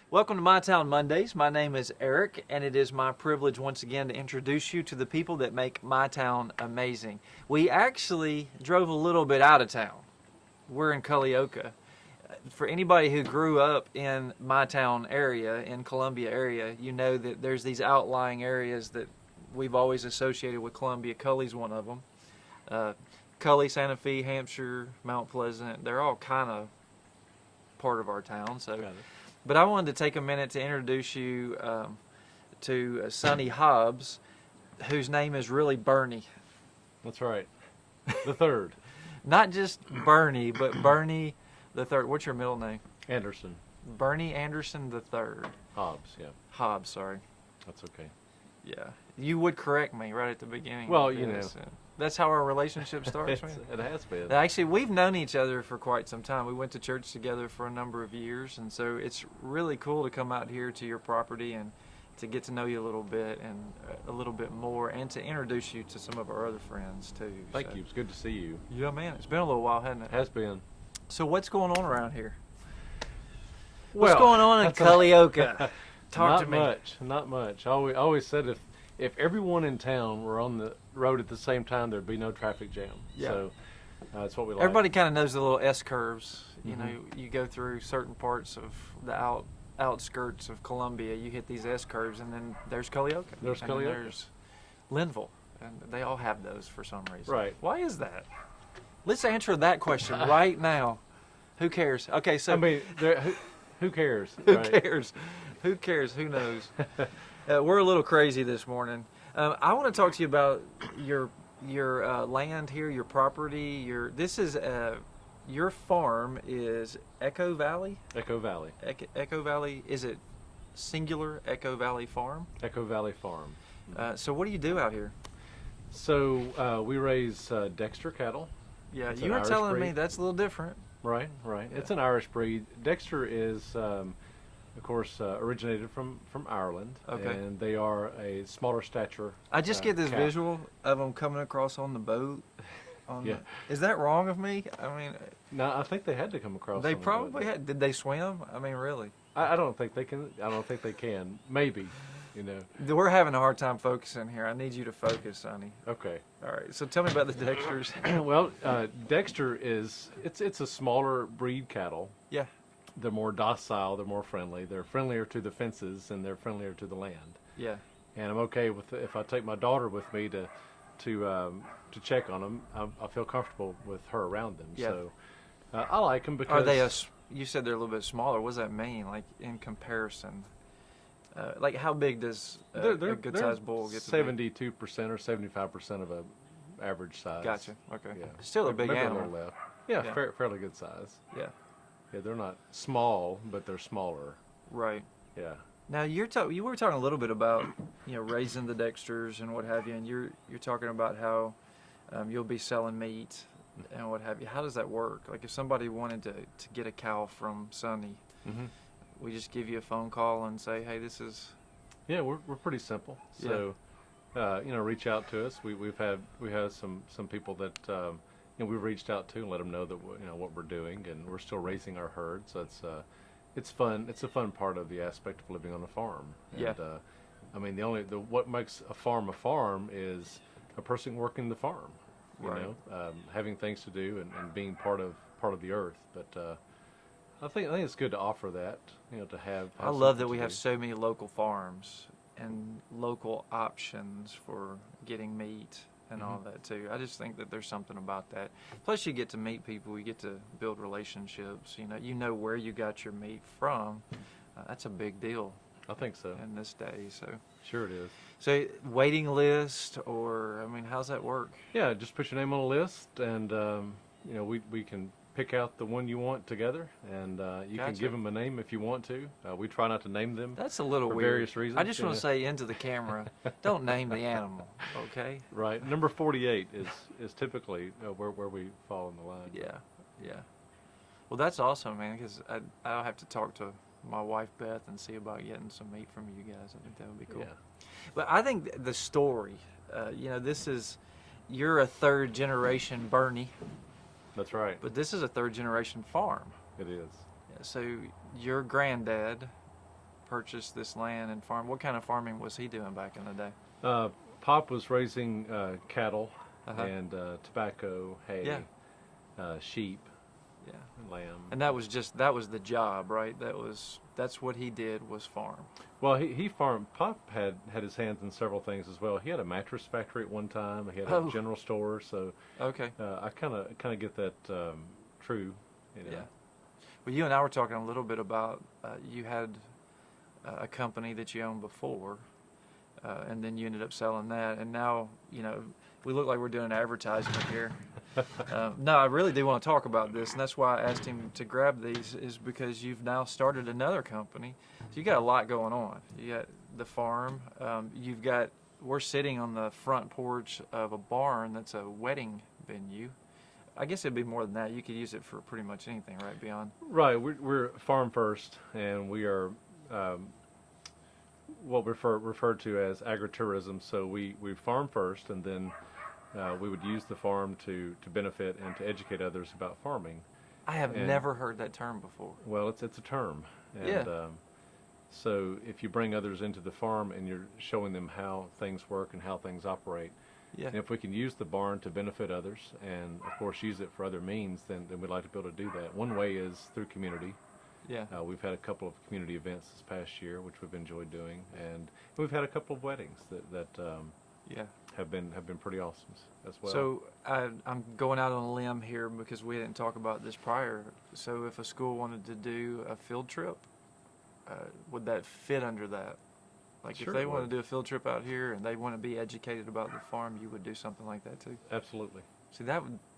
Welcome to My Town Mondays. My name is Eric, and it is my privilege once again to introduce you to the people that make my town amazing. We actually drove a little bit out of town. We're in Culleoka. For anybody who grew up in my town area, in Columbia area, you know that there's these outlying areas that we've always associated with Columbia. Cully's one of them. Cully, Santa Fe, Hampshire, Mount Pleasant, they're all kind of part of our town. But I wanted to take a minute to introduce you to Sonny Hobbs, whose name is really Bernie. That's right. The third. Not just Bernie, but Bernie the third. What's your middle name? Anderson. Bernie Anderson the third. Hobbs, yeah. Hobbs, sorry. That's okay. Yeah. You would correct me right at the beginning. Well, you know. That's how our relationship starts, man. It has been. Actually, we've known each other for quite some time. We went to church together for a number of years, and so it's really cool to come out here to your property and to get to know you a little bit and a little bit more, and to introduce you to some of our other friends too. Thank you. It's good to see you. Yeah, man. It's been a little while, hasn't it? It has been. So what's going on around here? What's going on in Culleoka? Talk to me. Not much. I always said if everyone in town were on the road at the same time, there'd be no traffic jam. Yeah. So that's what we like. Everybody kind of knows the little S curves. You know, you go through certain parts of the outskirts of Columbia. You hit these S curves, and then there's Culleoka. There's and Culleoka. There's Linville, and they all have those for some reason. Right. Why is that? Let's answer that question right now. Who cares? Okay, so I mean, who cares? who right? cares? Who cares? Who knows? We're a little crazy this morning. I want to talk to you about your land here, your property. Your farm is Echo Valley. Echo Valley. Echo Valley. Is it singular? Echo Valley Farm. Echo Valley Farm. So what do you do out here? So we raise Dexter cattle. Yeah, It's you an were Irish telling me breed. that's a little different. Right. Yeah. It's an Irish breed. Dexter is, of course, originated from Ireland. Okay. And they are a smaller stature. I just get this calf. visual of them coming across on the boat. Yeah. Is that wrong of me? I mean, No, I think they had to come across. they on the probably boat. had. Did they swim? I mean, really? I don't think they can. I don't think they can. Maybe, you know. We're having a hard time focusing here. I need you to focus, Sonny. Okay. All right. So tell me about the Dexters. Well, Dexter is it's a smaller breed cattle. Yeah. They're more docile. They're more friendly. They're friendlier to the fences and they're friendlier to the land. Yeah. And I'm okay with if I take my daughter with me to check on them. I feel comfortable with her around them. Yeah. So I like them because Are they you said they're a little bit smaller. What does that mean? Like in comparison? Like how big does a good sized bull get to be? 72% or 75% of a average size. Gotcha. Okay. Yeah. Still a big Maybe animal. A little left. Yeah, Yeah. fairly good size. Yeah. Yeah, they're not small, but they're smaller. Right. Yeah. Now you were talking a little bit about raising the Dexters and what have you, and you're talking about how you'll be selling meat and what have you. How does that work? Like if somebody wanted to get a cow from Sonny, we just give you a phone call and say, hey, this is. Yeah, we're pretty simple. So, reach out to us. We have some people that we've reached out to and let them know that what we're doing, and we're still raising our herd. So it's fun. It's a fun part of the aspect of living on a farm. And, Yeah. I mean, what makes a farm is a person working the farm. You Right. know, having things to do and being part of the earth. But I think it's good to offer that. To have. I love something that we to have do. so many local farms and local options for getting meat and all that too. I just think that there's something about that. Plus, you get to meet people. You get to build relationships. You know where you got your meat from. That's a big deal. I think so. In this day, so. Sure it is. So waiting list, or I mean, how's that work? Yeah, just put your name on a list, and we can pick out the one you want together, and you can Gotcha. give them a name if you want to. We try not to name them. That's a little for weird. various reasons. I just want to say into the camera, don't name the animal, okay? Right. Number 48 is typically where we fall in the line. Yeah. Well, that's awesome, man. Because I'll have to talk to my wife Beth and see about getting some meat from you guys. I think that would be cool. Yeah. But I think the story, you're a third generation Bernie, That's right. but this is a third generation farm. It is. So your granddad purchase this land and farm? What kind of farming was he doing back in the day? Pop was raising cattle Uh-huh. and tobacco, hay, Yeah. sheep, Yeah. and lamb. And that was the job, right? That's what he did, was farm. Well, he farmed. Pop had his hands in several things as well. He had a mattress factory at one time. He had a general store. So Okay. I kind of get that true. You know. Yeah. Well, you and I were talking a little bit about you had a company that you owned before, and then you ended up selling that, and now we look like we're doing an advertisement here. No, I really do want to talk about this, and that's why I asked him to grab these, is because you've now started another company. So you got a lot going on. You got the farm. We're sitting on the front porch of a barn that's a wedding venue. I guess it'd be more than that. You could use it for pretty much anything, right, Beyond? Right. We're farm first, and we are what we referred to as agritourism. So we farm first, and then we would use the farm to benefit and to educate others about farming. I have never heard that term before. Well, it's a term. And, yeah. So if you bring others into the farm and you're showing them how things work and how things operate, Yeah. and if we can use the barn to benefit others and, of course, use it for other means, then we'd like to be able to do that. One way is through community. Yeah. We've had a couple of community events this past year, which we've enjoyed doing, and we've had a couple of weddings that Yeah. have been pretty awesome as well. So I'm going out on a limb here because we didn't talk about this prior. So if a school wanted to do a field trip, would that fit under that? Like Sure if they it want would. to do a field trip out here and they want to be educated about the farm, you would do something like that too. Absolutely. See,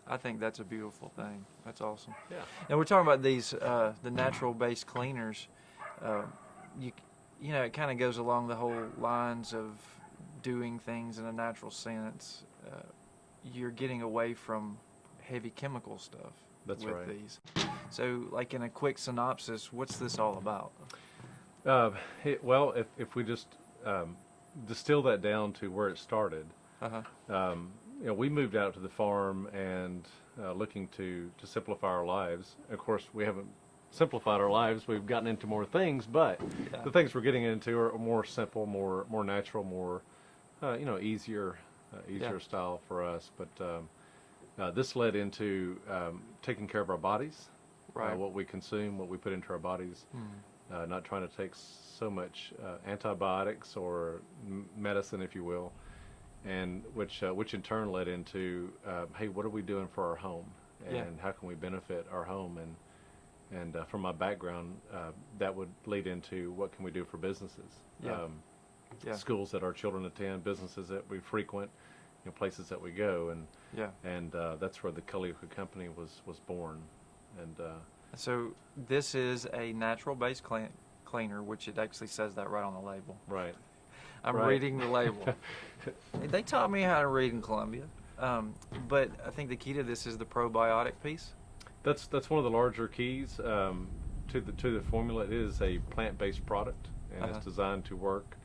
I think that's a beautiful thing. That's awesome. Yeah. And we're talking about these the natural-based cleaners. You know, it kind of goes along the whole lines of doing things in a natural sense. You're getting away from heavy chemical stuff. That's with right. these. So, like in a quick synopsis, what's this all about? Well, if we just distill that down to where it started, Uh-huh. we moved out to the farm and looking to simplify our lives. Of course, we haven't simplified our lives. We've gotten into more things, but Yeah. the things we're getting into are more simple, more natural, more easier Yeah. style for us. But this led into taking care of our bodies, Right. what we consume, what we put into our bodies. Not trying to take so much antibiotics or medicine, if you will, and which in turn led into, hey, what are we doing for our home, and Yeah. how can we benefit our home? And from my background, that would lead into what can we do for businesses, Yeah. Yeah. schools that our children attend, businesses that we frequent, places that we go, Yeah. and that's where the Culleoka Company was born, and. So this is a natural-based cleaner, which it actually says that right on the label. Right. I'm Right. reading the label. They taught me how to read in Columbia, but I think the key to this is the probiotic piece. That's one of the larger keys to the formula. It is a plant-based product, and Uh-huh. it's designed to work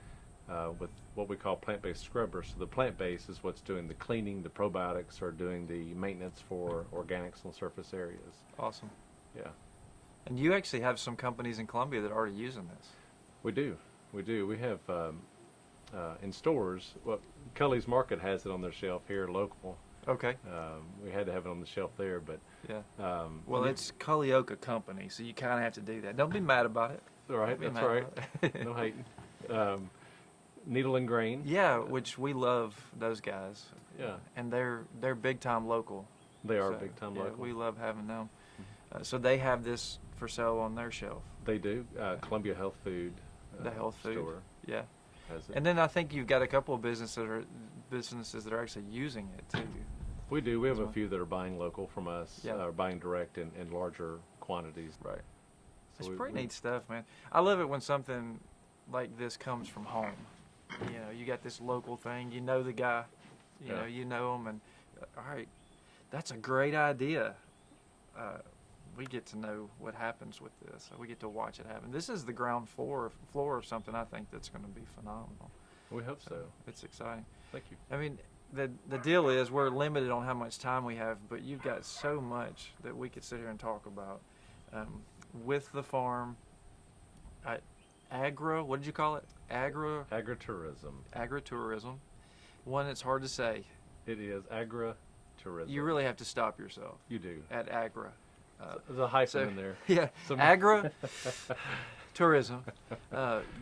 with what we call plant-based scrubbers. So the plant-based is what's doing the cleaning. The probiotics are doing the maintenance for organics on surface areas. Awesome. Yeah, And you actually have some companies in Columbia that are already using this. we do. We have in stores. Well, Cully's Market has it on their shelf here, local. Okay. We had to have it on the shelf there, but Yeah. um, Well, it's Culleoka Company, so you kind of have to do that. Don't be mad about it. all right. Don't be That's mad right. about it. No hating. Needle and Grain. Yeah, which we love those guys. Yeah, And they're big time local. they are So, big time yeah, local. we love having them. So they have this for sale on their shelf. They do. Columbia Health Food. The health food. Store Yeah. has it. And then I think you've got a couple of businesses that are actually using it too. We do. We have a well. few that are buying local from us, Yeah. or buying direct in larger quantities. Right. So It's pretty neat stuff, man. I love it when something like this comes from home. You know, you got this local thing. You know the guy. Yeah. You know him, and all right, that's a great idea. We get to know what happens with this. We get to watch it happen. This is the ground floor of something I think that's going to be phenomenal. We hope so. It's exciting. Thank you. I mean, the deal is we're limited on how much time we have, but you've got so much that we could sit here and talk about with the farm. what did you call it? Agritourism. Agritourism. One that's hard to say. It is agritourism. You really have to stop yourself You do. at agra. There's a hyphen in there. Yeah, Some- agra tourism.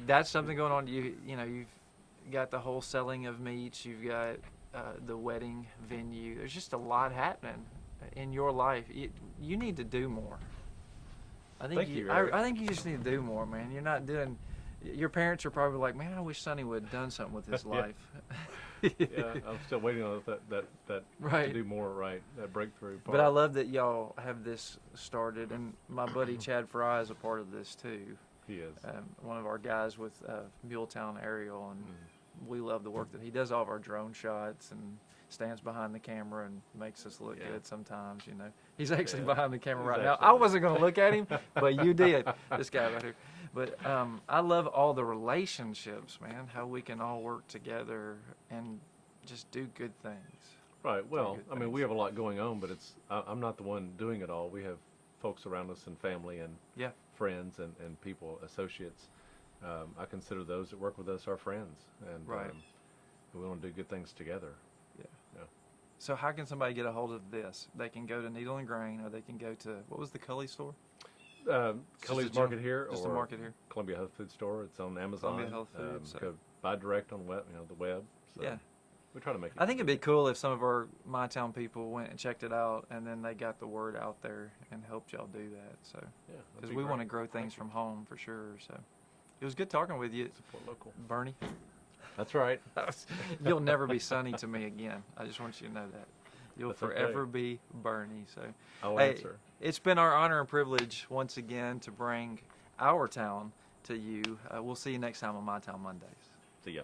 That's something going on. You've got the whole selling of meats. You've got the wedding venue. There's just a lot happening in your life. You need to do more. I think Thank you, Eric. I think you just need to do more, man. You're not doing. Your parents are probably like, man, I wish Sonny would have done something with his Yeah. life. Yeah, I'm still waiting on that Right. to do more, right? That breakthrough part. But I love that y'all have this started, and my buddy Chad Fry is a part of this too. He is. One of our guys with Muletown Aerial, and we love the work that he does. All of our drone shots and stands behind the camera and makes us look good sometimes. He's actually Yeah. behind the camera He's right now. actually- I wasn't going to look at him, but you did. This guy right here. But I love all the relationships, man. How we can all work together and just do good things. Right. Well, good I mean, we things. have a lot going on, but I'm not the one doing it all. We have folks around us and family and Yeah. friends and people, associates. I consider those that work with us our friends, and Right. we want to do good things together. So how can somebody get a hold of this? They can go to Needle and Grain, or they can go to, what was the Cully store? Cully's Market here, Just or a market here. Columbia Health Food Store. It's on Amazon. Columbia Health Food, so- Could buy direct on the web. So Yeah. we try to make it. I think it'd be cool if some of our My Town people went and checked it out, and then they got the word out there and helped y'all do that. So, Yeah, that'd because be we want to great. grow things from home for sure. So, it was good talking with you, Support local. Bernie. That's right. You'll never be Sonny to me again. I just want you to know that. You'll That's okay. forever be Bernie. So, I'll hey, answer. it's been our honor and privilege once again to bring our town to you. We'll see you next time on My Town Mondays. See ya.